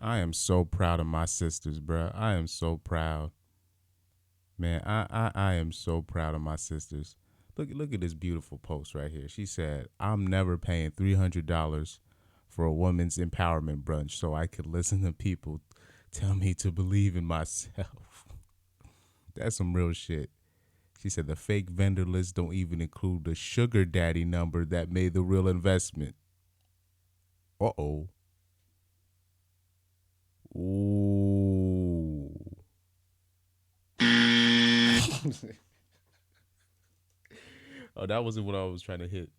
I am so proud of my sisters, bro. I am so proud. Man, I am so proud of my sisters. Look at this beautiful post right here. She said, "I'm never paying $300 for a woman's empowerment brunch so I could listen to people tell me to believe in myself." That's some real shit. She said the fake vendor list don't even include the sugar daddy number that made the real investment. Uh-oh. Ooh. Oh, that wasn't what I was trying to hit.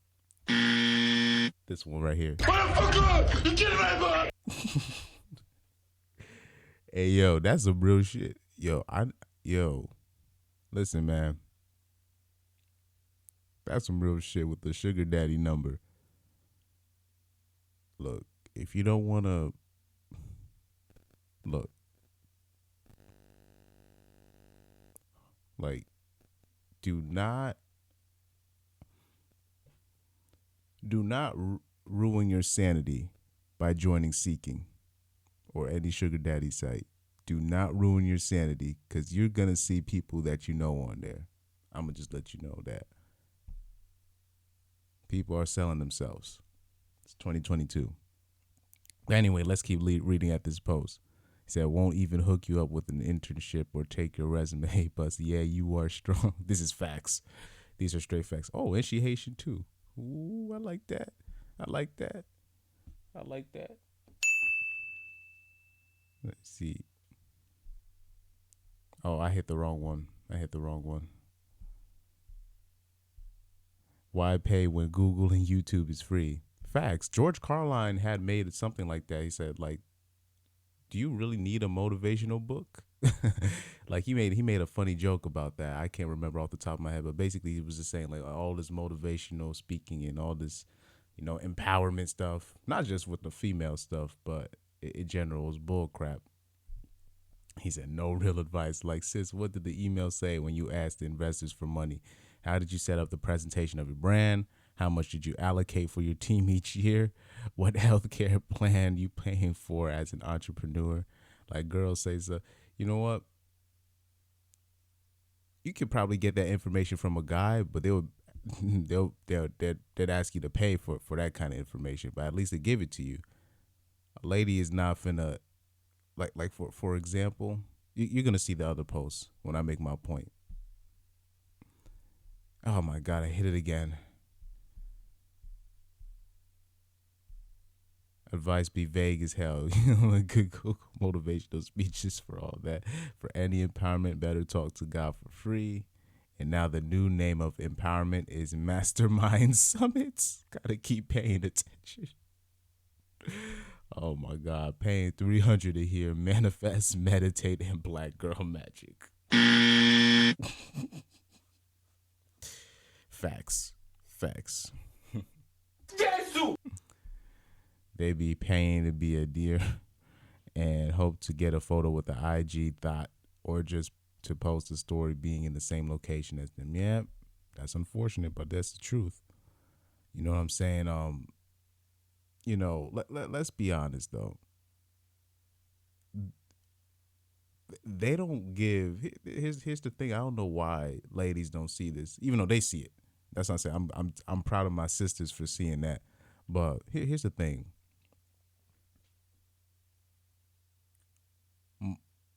This one right here. Hey yo, that's some real shit. Yo, listen, man. That's some real shit with the sugar daddy number. Look, if you don't wanna look, like, do not ruin your sanity by joining Seeking or any sugar daddy site. Do not ruin your sanity because you're gonna see people that you know on there. I'm gonna just let you know that people are selling themselves. It's 2022. But anyway, let's keep reading at this post. He said, "Won't even hook you up with an internship or take your resume, but yeah, you are strong." This is facts. These are straight facts. Oh, and she Haitian too. Ooh, I like that. I like that. I like that. Let's see. Oh, I hit the wrong one. I hit the wrong one. Why pay when Google and YouTube is free? Facts. George Carlin had made something like that. He said, like, do you really need a motivational book? Like he made a funny joke about that. I can't remember off the top of my head, but basically he was just saying like all this motivational speaking and all this, empowerment stuff, not just with the female stuff, but in general was bull crap. He said, no real advice. Like, sis, what did the email say when you asked the investors for money? How did you set up the presentation of your brand? How much did you allocate for your team each year? What healthcare plan you paying for as an entrepreneur? Like, girls say, so, you know what? You could probably get that information from a guy, but they would they'd ask you to pay for that kind of information. But at least they give it to you. A lady is not finna like for example, you're gonna see the other posts when I make my point. Oh my god, I hit it again. Advice be vague as hell. Good Google motivational speeches for all that. For any empowerment, better talk to God for free. And now the new name of empowerment is Mastermind Summits. Gotta keep paying attention. Oh my God, paying 300 to hear manifest, meditate, and black girl magic. Facts. Facts. They be paying to be a deer and hope to get a photo with the IG thought or just to post a story being in the same location as them. Yeah, that's unfortunate, but that's the truth. You know what I'm saying? Let's be honest though. They don't give. Here's the thing. I don't know why ladies don't see this, even though they see it. That's what I'm saying. I'm proud of my sisters for seeing that. But here's the thing.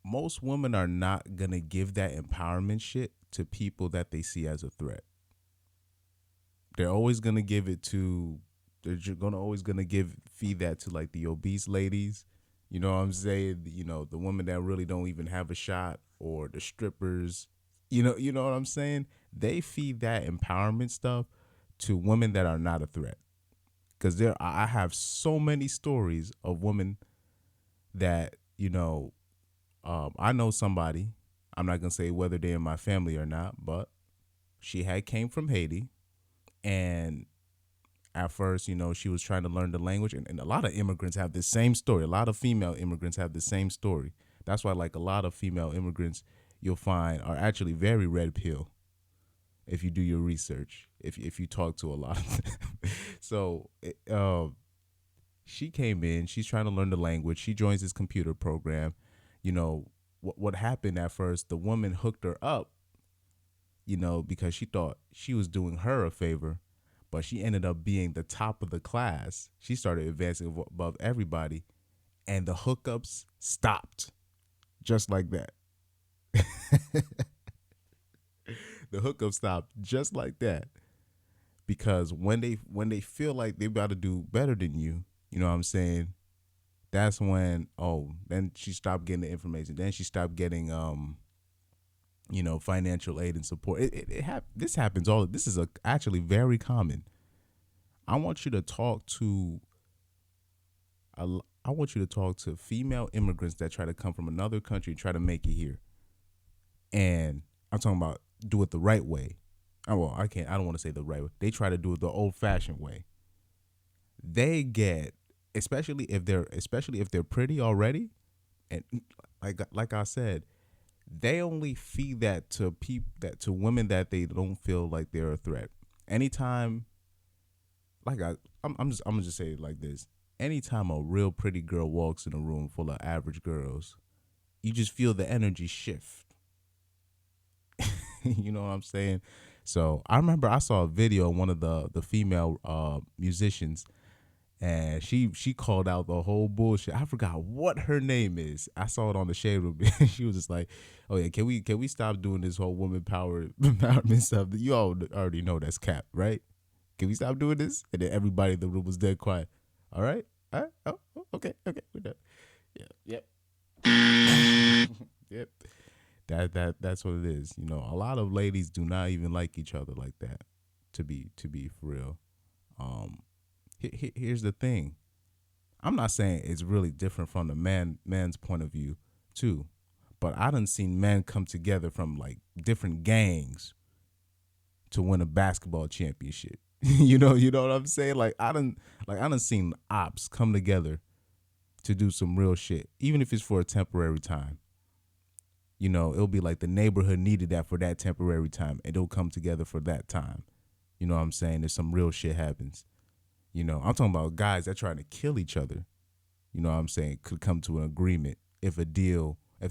Most women are not gonna give that empowerment shit to people that they see as a threat. They're always gonna give it to. They're always gonna feed that to like the obese ladies. You know what I'm saying? The women that really don't even have a shot or the strippers. You know what I'm saying? They feed that empowerment stuff to women that are not a threat. Because I have so many stories of women that I know somebody. I'm not gonna say whether they're in my family or not, but she had came from Haiti, and at first, she was trying to learn the language, and a lot of immigrants have the same story. A lot of female immigrants have the same story. That's why, like, a lot of female immigrants you'll find are actually very red pill if you do your research. If you talk to a lot of them, so She came in. She's trying to learn the language. She joins this computer program. You know what happened at first? The woman hooked her up. Because she thought she was doing her a favor, but she ended up being the top of the class. She started advancing above everybody, and the hookups stopped just like that. The hookups stopped just like that because when they feel like they about to do better than you, you know what I'm saying? That's when then she stopped getting the information. Then she stopped getting financial aid and support. This happens all. This is actually very common. I want you to talk to I want you to talk to female immigrants that try to come from another country and try to make it here. And I'm talking about do it the right way. I don't want to say the right way. They try to do it the old fashioned way. They get, especially if they're pretty already, and like I said, they only feed that to women that they don't feel like they're a threat. Anytime, I'm gonna just say it like this. Anytime a real pretty girl walks in a room full of average girls, you just feel the energy shift. You know what I'm saying? So I remember I saw a video of one of the female musicians, and she called out the whole bullshit. I forgot what her name is. I saw it on the Shade Room. She was just like, "Oh yeah, can we stop doing this whole woman power empowerment stuff? You all already know that's cap, right? Can we stop doing this?" And then everybody in the room was dead quiet. All right, oh, okay, we're done. Yeah, yep, yep. That's what it is. A lot of ladies do not even like each other like that. To be for real. Here's the thing. I'm not saying it's really different from the man's point of view too, but I done seen men come together from like different gangs to win a basketball championship. You know what I'm saying? I done seen ops come together to do some real shit, even if it's for a temporary time. It'll be like the neighborhood needed that for that temporary time, and they'll come together for that time. You know what I'm saying? If some real shit happens. I'm talking about guys that trying to kill each other. You know what I'm saying? Could come to an agreement if the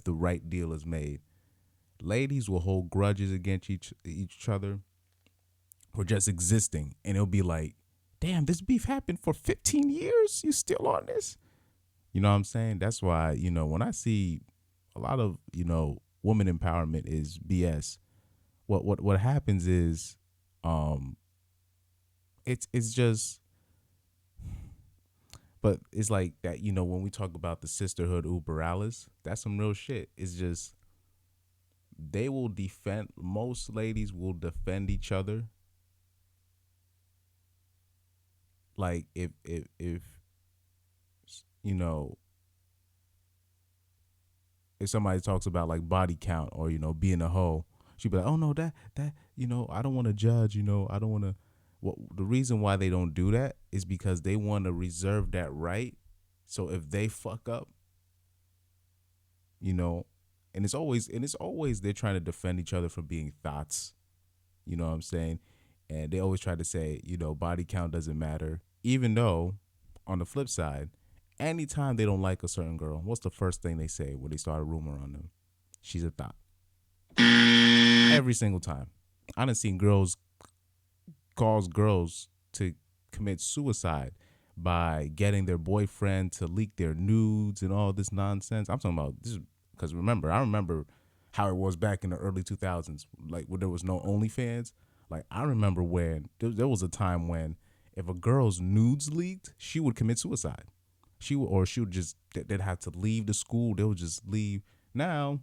right deal is made. Ladies will hold grudges against each other for just existing, and it'll be like, damn, this beef happened for 15 years. You still on this? You know what I'm saying? That's why, when I see a lot of, woman empowerment is BS. What happens is, it's just, but it's like that, when we talk about the sisterhood uber alles, that's some real shit. It's just, most ladies will defend each other. Like if if somebody talks about like body count or being a hoe, she'd be like, oh no, that I don't want to judge, I don't want to. The reason why they don't do that is because they want to reserve that right. So if they fuck up, and it's always they're trying to defend each other from being thoughts. You know what I'm saying? And they always try to say, body count doesn't matter, even though on the flip side, anytime they don't like a certain girl, what's the first thing they say when they start a rumor on them? She's a thought. Every single time. I done seen girls cause girls to commit suicide by getting their boyfriend to leak their nudes and all this nonsense. I'm talking about this because I remember how it was back in the early 2000s, like when there was no OnlyFans. Like I remember when there was a time when if a girl's nudes leaked, she would commit suicide. She would just, they'd have to leave the school. They would just leave. Now,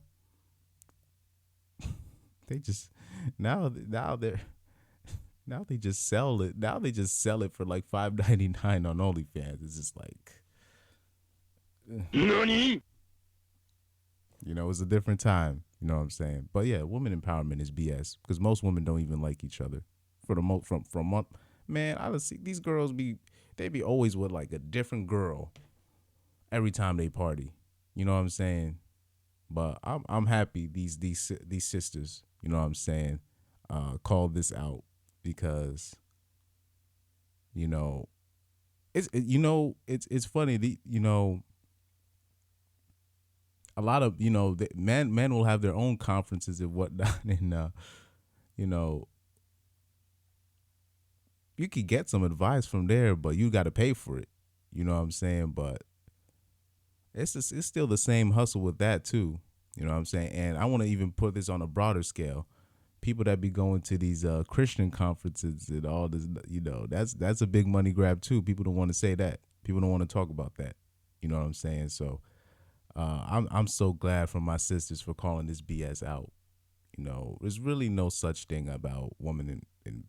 they just, now they just sell it. Now they just sell it for like $5.99 on OnlyFans. It's just like, NANI? It's a different time. You know what I'm saying? But yeah, women empowerment is BS because most women don't even like each other. For the from month, man, I see these girls they be always with like a different girl every time they party. You know what I'm saying? But I'm happy these sisters, you know what I'm saying, called this out because it's funny. A lot of men will have their own conferences and whatnot, and you know you could get some advice from there, but you got to pay for it. You know what I'm saying? But it's still the same hustle with that too. You know what I'm saying? And I want to even put this on a broader scale. People that be going to these Christian conferences and all this, that's a big money grab too. People don't want to say that. People don't want to talk about that. You know what I'm saying? So I'm so glad for my sisters for calling this BS out. There's really no such thing about woman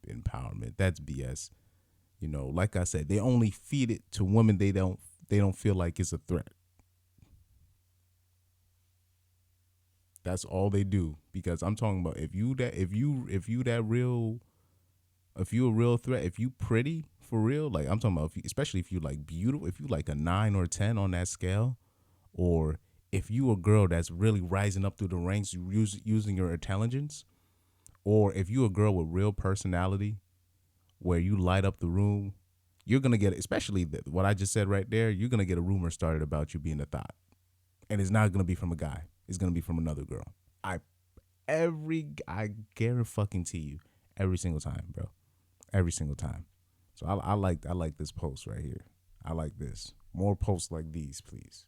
empowerment. That's BS. Like I said, they only feed it to women they don't feel like it's a threat. That's all they do. Because I'm talking about if you a real threat, if you pretty for real, like I'm talking about, especially if you like beautiful, if you like a 9 or 10 on that scale, or if you a girl that's really rising up through the ranks using your intelligence, or if you a girl with real personality where you light up the room, you're gonna get, especially what I just said right there, you're gonna get a rumor started about you being a thought, and it's not gonna be from a guy. It's gonna be from another girl. I guarantee you, every single time, bro, every single time. So I like this post right here. I like this. More posts like these, please.